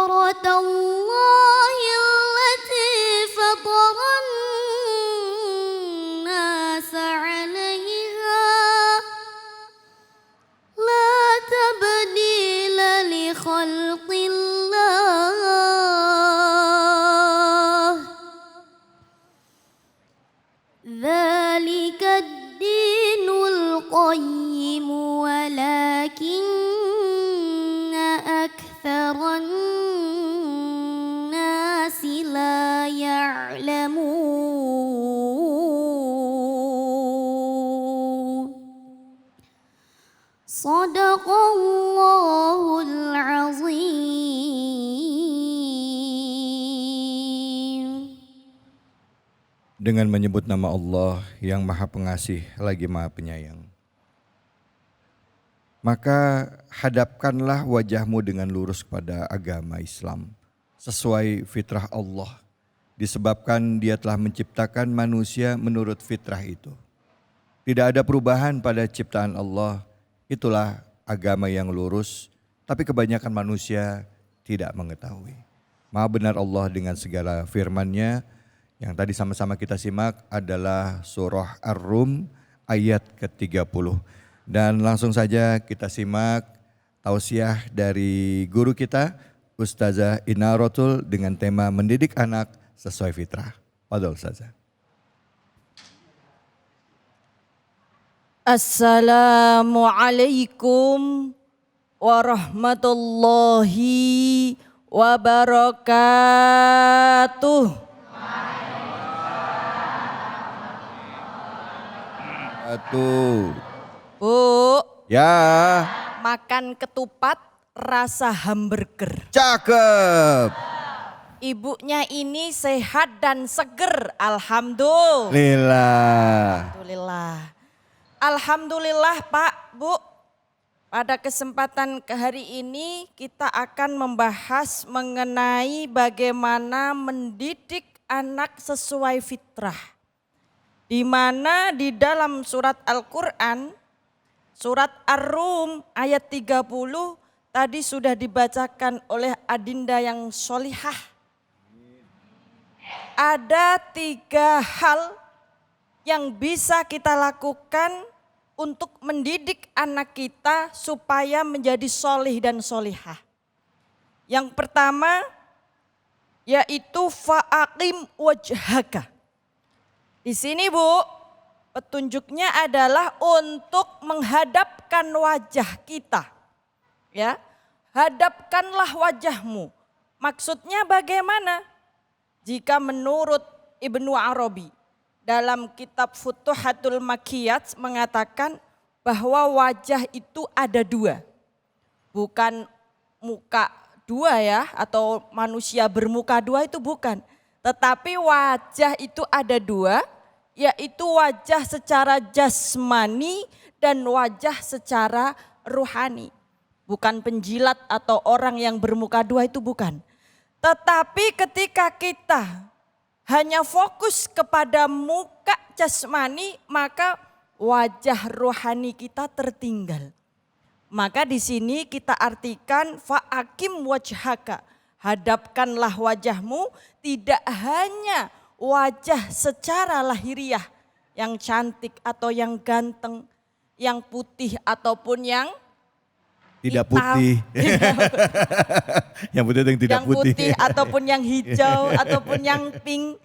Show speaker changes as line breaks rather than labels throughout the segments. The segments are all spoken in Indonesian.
فطرة الله التي فطر الناس عليها لا تبديل لخلق الله ذلك الدين القيم ولكن أكثر الناس لا يعلمون صدق الله العظيم.
Dengan menyebut nama Allah yang Maha Pengasih lagi Maha Penyayang. Maka hadapkanlah wajahmu dengan lurus kepada agama Islam sesuai fitrah Allah, disebabkan Dia telah menciptakan manusia menurut fitrah itu. Tidak ada perubahan pada ciptaan Allah, itulah agama yang lurus, tapi kebanyakan manusia tidak mengetahui. Maha benar Allah dengan segala firman-Nya. Yang tadi sama-sama kita simak adalah surah Ar-Rum ayat ke-30. Dan langsung saja kita simak tausiah dari guru kita Ustazah Inarotul dengan tema mendidik anak sesuai fitrah. Fadhol Ustazah.
Assalamualaikum warahmatullahi wabarakatuh. Bu,
Ya,
makan ketupat rasa hamburger.
cakep.
Ibunya ini sehat dan seger, alhamdulillah.
Lillah.
Alhamdulillah Pak, Bu. Pada kesempatan hari ini kita akan membahas mengenai bagaimana mendidik anak sesuai fitrah. Di mana di dalam surat Al-Quran, surat Ar-Rum ayat 30 tadi sudah dibacakan oleh adinda yang solihah. Ada 3 hal yang bisa kita lakukan untuk mendidik anak kita supaya menjadi solih dan solihah. Yang pertama yaitu fa'aqim wajhaka. Di sini Bu, petunjuknya adalah untuk menghadapkan wajah kita. Ya, hadapkanlah wajahmu. Maksudnya bagaimana? Jika menurut Ibnu Arabi dalam kitab Futuhatul Makkiyat mengatakan bahwa wajah itu ada 2. Bukan muka 2 ya, atau manusia bermuka 2 itu bukan. Tetapi wajah itu ada 2, yaitu wajah secara jasmani dan wajah secara ruhani. Bukan penjilat atau orang yang bermuka 2 itu bukan. Tetapi ketika kita hanya fokus kepada muka jasmani, maka wajah rohani kita tertinggal. Maka di sini kita artikan fa'akim wajhaka. Hadapkanlah wajahmu, tidak hanya wajah secara lahiriah yang cantik atau yang ganteng, yang putih ataupun yang
Tidak
hitam.
putih. Yang putih itu yang tidak
yang
putih.
putih ataupun yang hijau ataupun yang pink.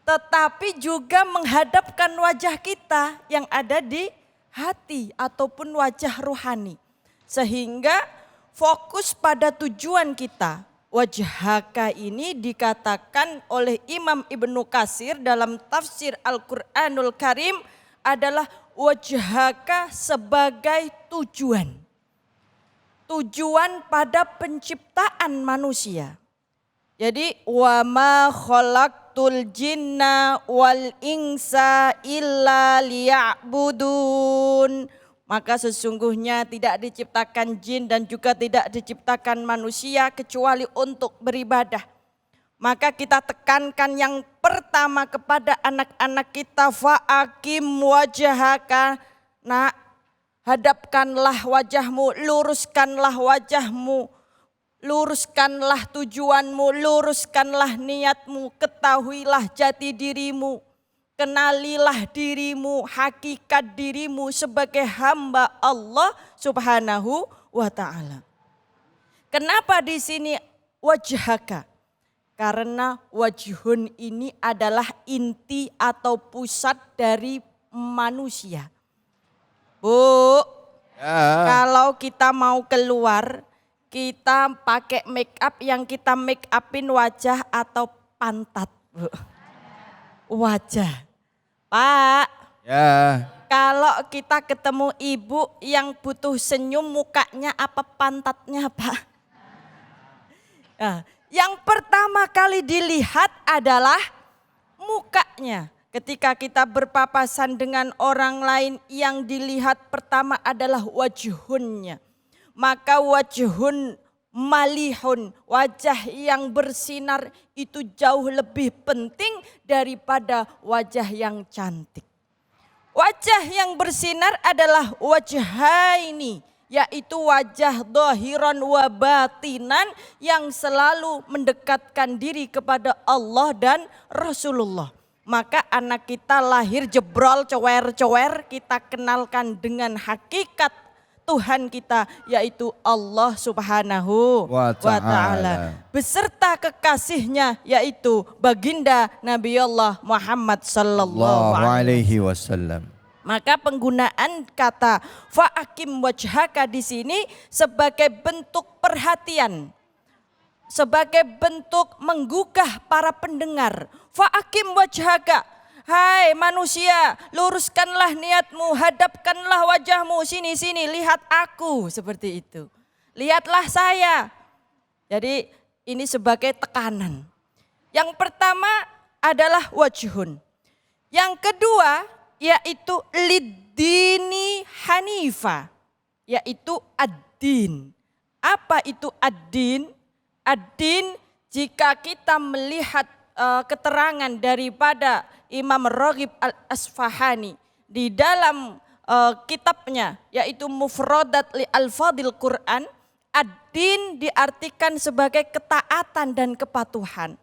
Tetapi juga menghadapkan wajah kita yang ada di hati ataupun wajah rohani. Sehingga fokus pada tujuan kita. Wajhaka ini dikatakan oleh Imam Ibnu Katsir dalam tafsir Al-Quranul Karim adalah wajhaka sebagai tujuan. Tujuan pada penciptaan manusia. Jadi wa ma khalaqtul jinna wal insa illa liya'budun. Maka sesungguhnya tidak diciptakan jin dan juga tidak diciptakan manusia kecuali untuk beribadah. Maka kita tekankan yang pertama kepada anak-anak kita, fa'akim wajhaka. Nak, hadapkanlah wajahmu, luruskanlah wajahmu. luruskanlah tujuanmu, luruskanlah niatmu, ketahuilah jati dirimu, kenalilah dirimu, hakikat dirimu sebagai hamba Allah Subhanahu wa ta'ala. Kenapa di sini wajhaka? Karena wajhun ini adalah inti atau pusat dari manusia. Bu, kalau kita mau keluar, kita pakai make up yang kita make upin wajah atau pantat. Bu. Wajah. Pak,
Ya.
kalau kita ketemu ibu yang butuh senyum, mukanya apa pantatnya, Pak? Nah, yang pertama kali dilihat adalah mukanya. Ketika kita berpapasan dengan orang lain, yang dilihat pertama adalah wajhunnya. Maka wajhun malihun, wajah yang bersinar itu jauh lebih penting daripada wajah yang cantik. Wajah yang bersinar adalah wajhaini, yaitu wajah dhahiran wa batinan yang selalu mendekatkan diri kepada Allah dan Rasulullah. Maka anak kita lahir jebrol, cower-cower, kita kenalkan dengan hakikat Tuhan kita, yaitu Allah Subhanahu wa ta'ala. Beserta kekasihnya, yaitu baginda Nabi Allah Muhammad sallallahu alaihi
wasallam.
Maka penggunaan kata fa'akim wajhaka di sini sebagai bentuk perhatian, sebagai bentuk menggugah para pendengar. Fa'akim wajhaka. Hai manusia, luruskanlah niatmu, hadapkanlah wajahmu, sini-sini, lihat aku, seperti itu. Lihatlah saya. Jadi ini sebagai tekanan. Yang pertama adalah wajhun. Yang kedua yaitu liddini hanifa, yaitu ad-din. Apa itu ad-din? Ad-din jika kita melihat keterangan daripada Imam Raghib Al-Asfahani di dalam kitabnya yaitu Mufradat li Al-Fadil Quran, ad-din diartikan sebagai ketaatan dan kepatuhan.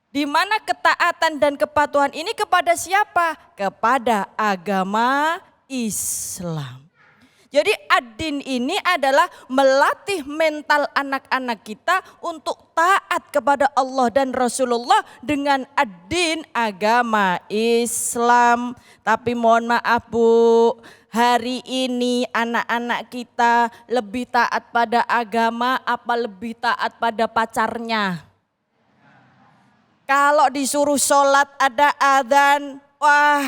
Di mana ketaatan dan kepatuhan ini kepada siapa? Kepada agama Islam. Jadi ad-din ini adalah melatih mental anak-anak kita untuk taat kepada Allah dan Rasulullah dengan ad-din agama Islam. Tapi mohon maaf Bu, hari ini anak-anak kita lebih taat pada agama apa lebih taat pada pacarnya? Kalau disuruh sholat ada adzan, wah,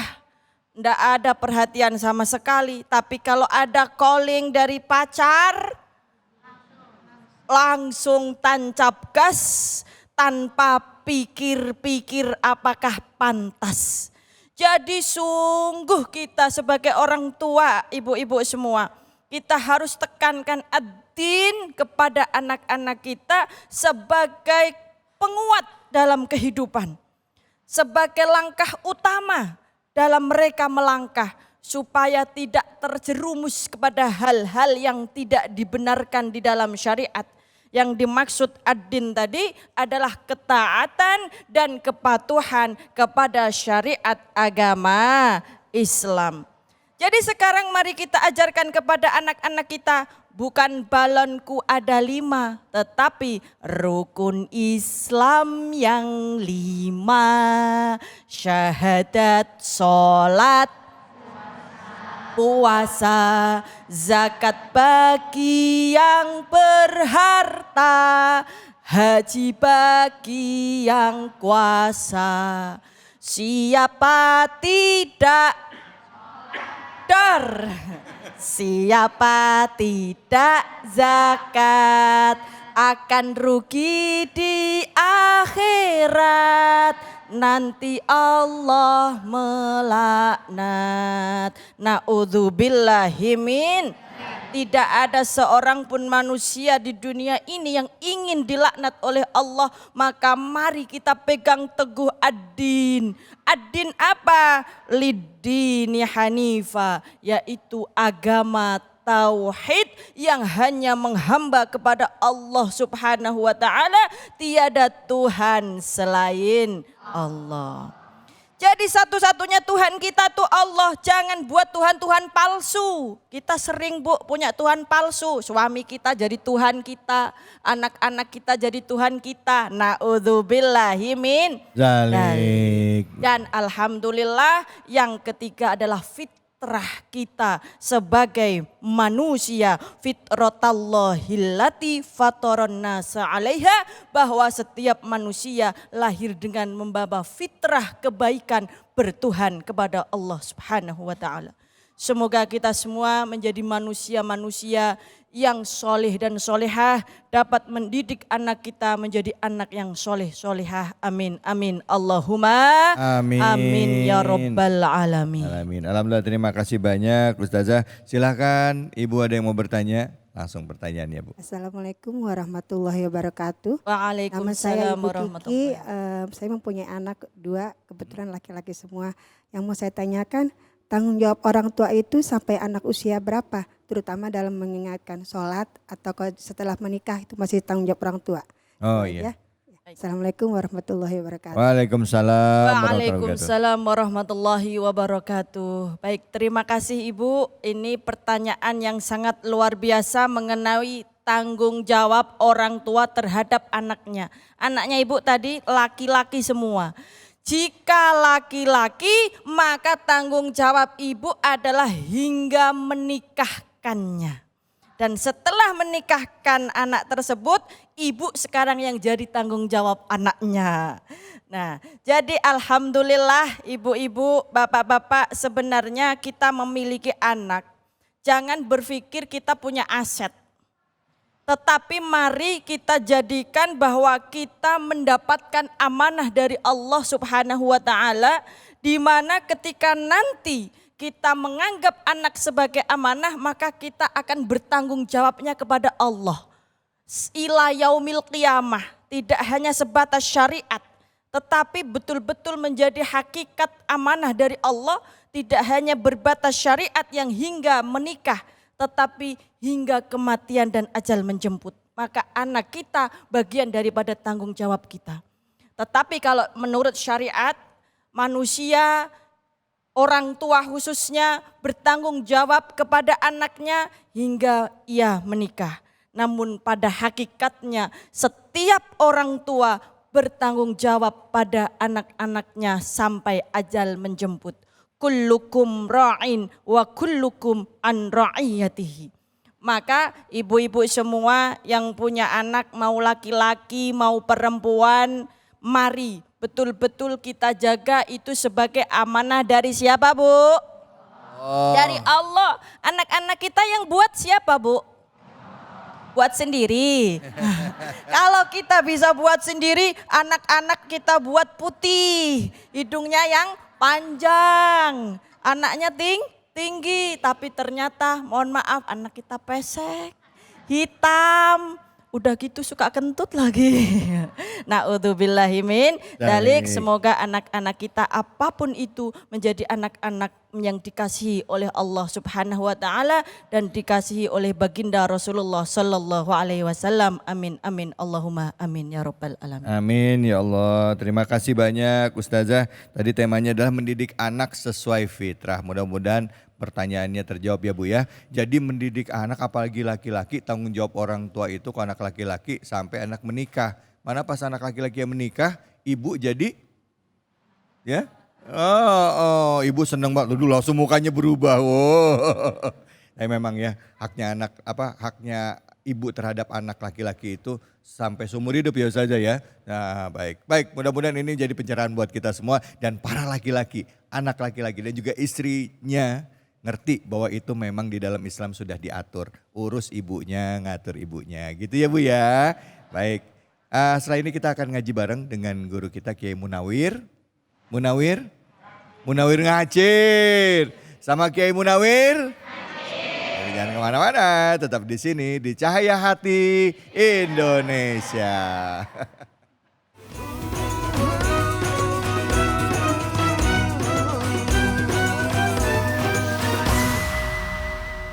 ndak ada perhatian sama sekali. Tapi kalau ada calling dari pacar, langsung tancap gas tanpa pikir-pikir apakah pantas. Jadi sungguh kita sebagai orang tua, ibu-ibu semua, kita harus tekankan ad-din kepada anak-anak kita sebagai penguat dalam kehidupan. Sebagai langkah utama dalam mereka melangkah supaya tidak terjerumus kepada hal-hal yang tidak dibenarkan di dalam syariat. Yang dimaksud ad-din tadi adalah ketaatan dan kepatuhan kepada syariat agama Islam. Jadi sekarang mari kita ajarkan kepada anak-anak kita, bukan balonku ada 5, tetapi rukun Islam yang 5. Syahadat, sholat, puasa, zakat bagi yang berharta, haji bagi yang kuasa. Siapa tidak siapa tidak zakat akan rugi di akhirat, nanti Allah melaknat. Na'udzubillahi min. Tidak ada seorang pun manusia di dunia ini yang ingin dilaknat oleh Allah. Maka mari kita pegang teguh ad-din. Ad-din apa? Liddini hanifa, yaitu agama tauhid yang hanya menghamba kepada Allah Subhanahu wa taala, tiada Tuhan selain Allah. Jadi satu-satunya Tuhan kita tuh Allah, jangan buat Tuhan-Tuhan palsu. Kita sering punya Tuhan palsu, suami kita jadi Tuhan kita, anak-anak kita jadi Tuhan kita. Na'udzubillahi min dzalik. Dan alhamdulillah yang ketiga adalah fitrah kita sebagai manusia, fitrotallahillati fatoron nasa alaiha, bahwa setiap manusia lahir dengan membawa fitrah kebaikan bertuhan kepada Allah Subhanahu wa taala. Semoga kita semua menjadi manusia-manusia yang soleh dan solehah, dapat mendidik anak kita menjadi anak yang soleh solehah. Amin amin Allahumma
Amin.
amin ya rabbal alamin.
Amin. Alhamdulillah, terima kasih banyak Ustazah. Silahkan Ibu ada yang mau bertanya, langsung pertanyaannya Bu.
Assalamualaikum warahmatullahi wabarakatuh. Nama saya
Waalaikumsalam
Ibu Kiki,
warahmatullahi.
saya mempunyai anak 2, kebetulan laki-laki semua. Yang mau saya tanyakan, tanggung jawab orang tua itu sampai anak usia berapa? Terutama dalam mengingatkan sholat atau setelah menikah itu masih tanggung jawab orang tua.
Oh
Itu
iya.
aja. Assalamualaikum warahmatullahi wabarakatuh.
Waalaikumsalam warahmatullahi wabarakatuh.
Waalaikumsalam warahmatullahi wabarakatuh. Baik, terima kasih Ibu. Ini pertanyaan yang sangat luar biasa mengenai tanggung jawab orang tua terhadap anaknya. Anaknya Ibu tadi laki-laki semua. Jika laki-laki, maka tanggung jawab ibu adalah hingga menikahkannya. Dan setelah menikahkan anak tersebut, ibu sekarang yang jadi tanggung jawab anaknya. Nah, jadi alhamdulillah ibu-ibu, bapak-bapak, sebenarnya kita memiliki anak. Jangan berpikir kita punya aset. Tetapi mari kita jadikan bahwa kita mendapatkan amanah dari Allah Subhanahu wa taala, di mana ketika nanti kita menganggap anak sebagai amanah, maka kita akan bertanggung jawabnya kepada Allah. Ila yaumil qiyamah, tidak hanya sebatas syariat, tetapi betul-betul menjadi hakikat amanah dari Allah, tidak hanya berbatas syariat yang hingga menikah, tetapi hingga kematian dan ajal menjemput. Maka anak kita bagian daripada tanggung jawab kita. Tetapi kalau menurut syariat, manusia, orang tua khususnya bertanggung jawab kepada anaknya hingga ia menikah. Namun pada hakikatnya setiap orang tua bertanggung jawab pada anak-anaknya sampai ajal menjemput. Kullukum ra'in wa kullukum an ra'iyatihi. Maka ibu-ibu semua yang punya anak, mau laki-laki mau perempuan, mari betul-betul kita jaga itu sebagai amanah dari siapa Bu? Dari Allah. Anak-anak kita yang buat siapa Bu? Buat sendiri. Kalau kita bisa buat sendiri, anak-anak kita buat putih, hidungnya yang panjang, anaknya tinggi, tapi ternyata mohon maaf anak kita pesek, hitam, udah gitu suka kentut lagi. Na'udzubillahi min dzalik. Semoga anak-anak kita apapun itu menjadi anak-anak yang dikasihi oleh Allah Subhanahu wa taala dan dikasihi oleh baginda Rasulullah sallallahu alaihi wasallam. Amin amin Allahumma amin ya rabbal alamin.
Amin ya Allah. Terima kasih banyak Ustazah. Tadi temanya adalah mendidik anak sesuai fitrah. Mudah-mudahan pertanyaannya terjawab ya Bu ya. Jadi mendidik anak apalagi laki-laki, tanggung jawab orang tua itu ke anak laki-laki sampai anak menikah. Mana pas anak laki-laki yang menikah, ibu jadi ya. Ibu seneng banget dulu langsung mukanya berubah. Memang ya haknya ibu terhadap anak laki-laki itu sampai seumur hidup ya saja ya. Nah, baik, mudah-mudahan ini jadi pencerahan buat kita semua dan para laki-laki, anak laki-laki dan juga istrinya ngerti bahwa itu memang di dalam Islam sudah diatur. Urus ibunya, ngatur ibunya gitu ya Bu ya. Baik, setelah ini kita akan ngaji bareng dengan guru kita Kiai Munawir. Munawir Ngacir sama Kiai Munawir. Jadi jangan kemana-mana, tetap di sini di Cahaya Hati Indonesia.